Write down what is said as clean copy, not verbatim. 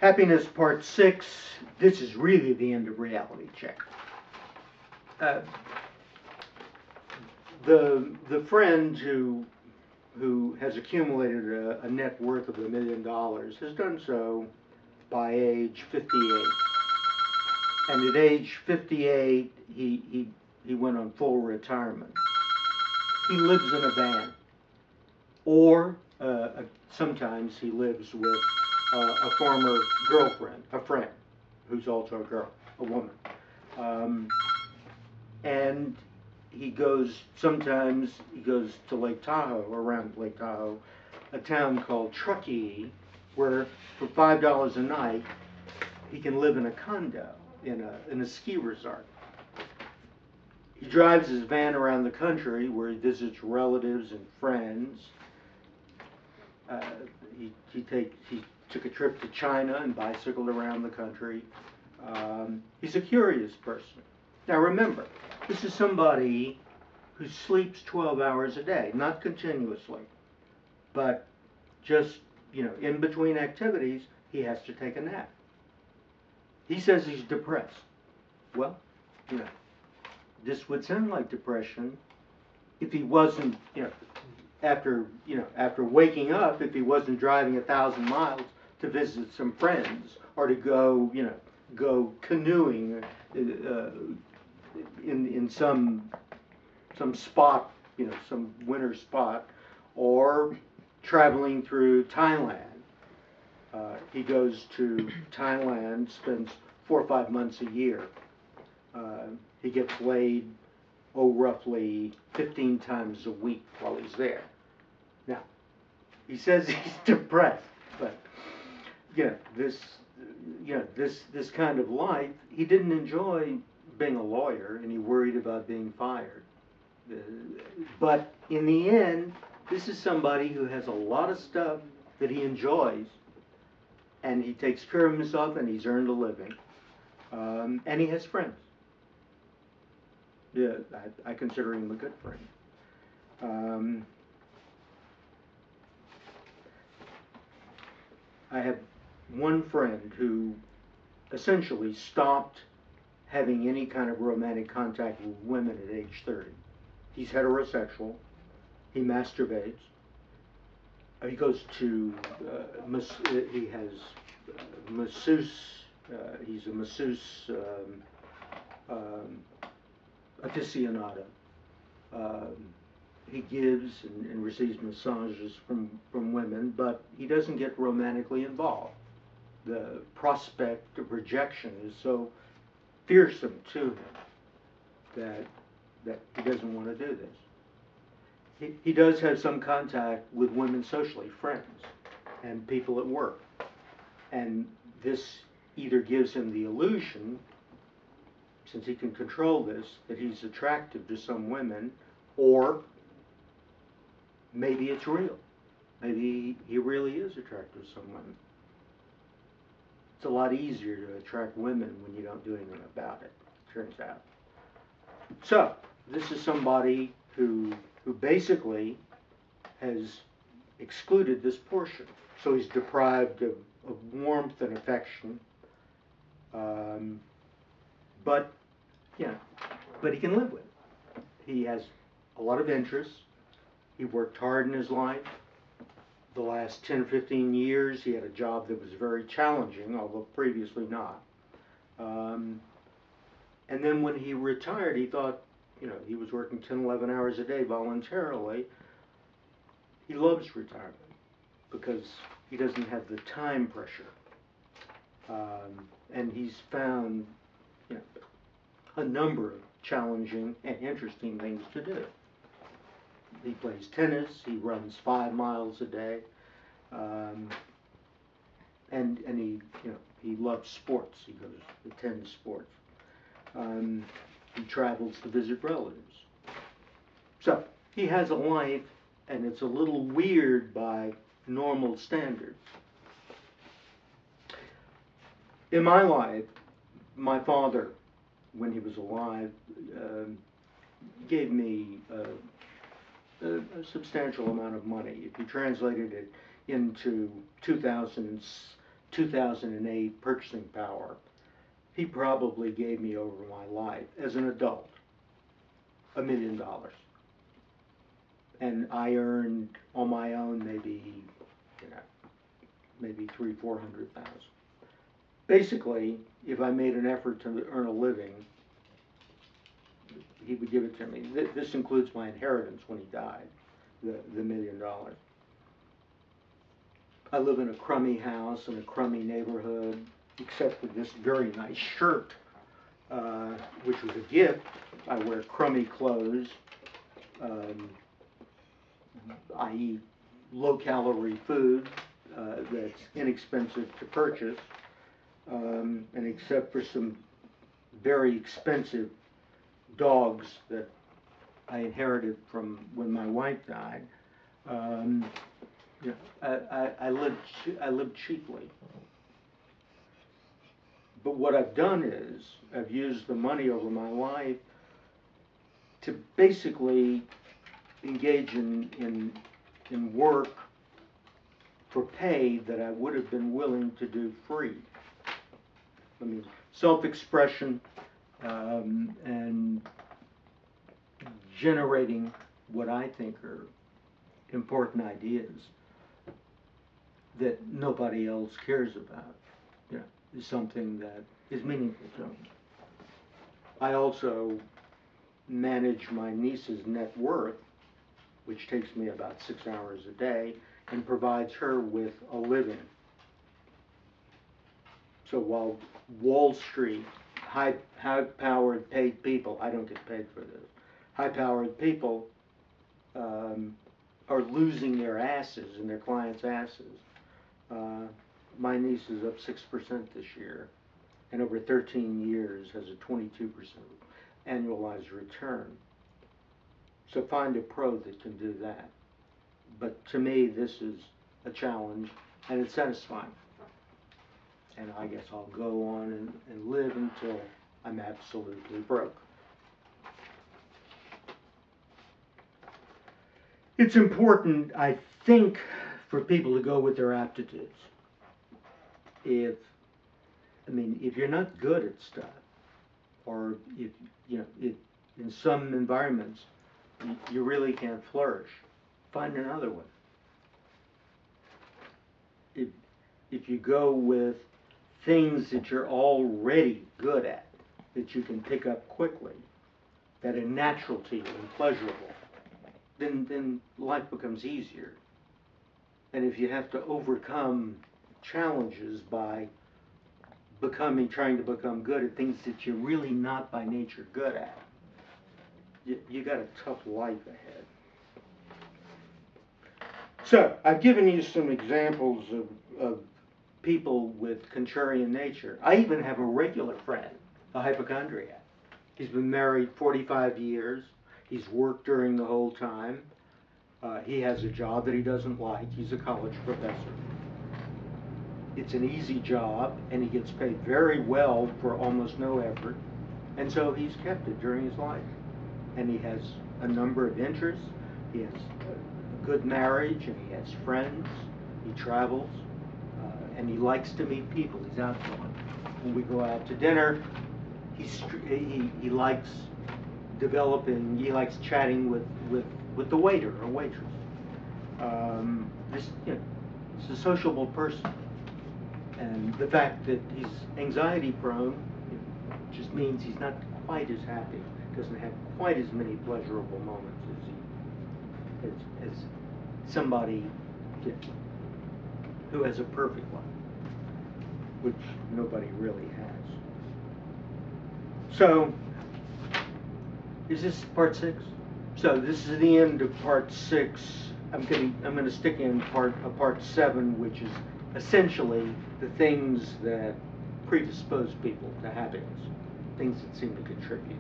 Happiness Part 6. This is really the end of Reality Check. Uh, the friend who has accumulated a net worth of $1 million has done so by age 58. And at age 58, he went on full retirement. He lives in a van, or sometimes he lives with a former girlfriend, a friend, who's also a girl, a woman. And sometimes he goes to Lake Tahoe, around Lake Tahoe, a town called Truckee, where for $5 a night, he can live in a condo in a ski resort. He drives his van around the country where he visits relatives and friends. He took a trip to China and bicycled around the country. He's a curious person. Now remember, this is somebody who sleeps 12 hours a day, not continuously, but just, in between activities, he has to take a nap. He says he's depressed. Well, this would sound like depression if he wasn't, after waking up, if he wasn't driving 1,000 miles to visit some friends or to go canoeing in some spot, some winter spot, or traveling through Thailand. He goes to Thailand, spends 4 or 5 months a year. He gets laid, roughly 15 times a week while he's there. Now, he says he's depressed, but this kind of life, he didn't enjoy being a lawyer, and he worried about being fired. But in the end, this is somebody who has a lot of stuff that he enjoys, and he takes care of himself, and he's earned a living, and he has friends. Yeah, I consider him a good friend. I have one friend who essentially stopped having any kind of romantic contact with women at age 30. He's heterosexual. He masturbates. He goes to, he has masseuse, he's a masseuse aficionado. He gives and receives massages from women, but he doesn't get romantically involved. The prospect of rejection is so fearsome to him that he doesn't want to do this. He does have some contact with women socially, friends, and people at work. And this either gives him the illusion, since he can control this, that he's attractive to some women, or maybe it's real. Maybe he really is attracted to some women. It's a lot easier to attract women when you don't do anything about it, turns out. So, this is somebody who basically has excluded this portion. So he's deprived of warmth and affection. But he can live with it. He has a lot of interests. He worked hard in his life. The last 10 or 15 years, he had a job that was very challenging, although previously not. And then when he retired, he thought, he was working 10, 11 hours a day voluntarily. He loves retirement because he doesn't have the time pressure. And he's found, a number of challenging and interesting things to do. He plays tennis. He runs 5 miles a day, and he loves sports. He attends sports. He travels to visit relatives. So he has a life, and it's a little weird by normal standards. In my life, my father, when he was alive, gave me a substantial amount of money. If you translated it into 2008 purchasing power, he probably gave me over my life as an adult $1 million. And I earned on my own maybe, maybe 300,000-400,000. Basically, if I made an effort to earn a living, he would give it to me. This includes my inheritance when he died, the $1 million. I live in a crummy house in a crummy neighborhood, except for this very nice shirt, which was a gift. I wear crummy clothes. I eat low-calorie food that's inexpensive to purchase, and except for some very expensive dogs that I inherited from when my wife died, I live cheaply. But what I've done is I've used the money over my life to basically engage in work for pay that I would have been willing to do free. I mean, self-expression and generating what I think are important ideas that nobody else cares about, is something that is meaningful to me. I also manage my niece's net worth, which takes me about 6 hours a day, and provides her with a living. So while Wall Street, high-powered paid people, I don't get paid for this, high-powered people are losing their asses and their clients' asses. My niece is up 6% this year, and over 13 years has a 22% annualized return. So find a pro that can do that. But to me, this is a challenge, and it's satisfying. And I guess I'll go on and live until I'm absolutely broke. It's important, I think, for people to go with their aptitudes. If you're not good at stuff, or if in some environments you really can't flourish, find another one. If you go with things that you're already good at, that you can pick up quickly, that are natural to you and pleasurable, then life becomes easier. And if you have to overcome challenges by trying to become good at things that you're really not by nature good at, you got a tough life ahead. So, I've given you some examples of people with contrarian nature. I even have a regular friend, a hypochondriac. He's been married 45 years. He's worked during the whole time. He has a job that he doesn't like. He's a college professor. It's an easy job, and he gets paid very well for almost no effort. And so he's kept it during his life. And he has a number of interests. He has a good marriage, and he has friends. He travels, and he likes to meet people. He's outgoing. When we go out to dinner, he likes developing. He likes chatting with the waiter or waitress. He's a sociable person, and the fact that he's anxiety prone just means he's not quite as happy. Doesn't have quite as many pleasurable moments as somebody who has a perfect life, which nobody really has. So, is this part 6? So this is the end of part 6. I'm going to stick in part 7, which is essentially the things that predispose people to happiness, things that seem to contribute.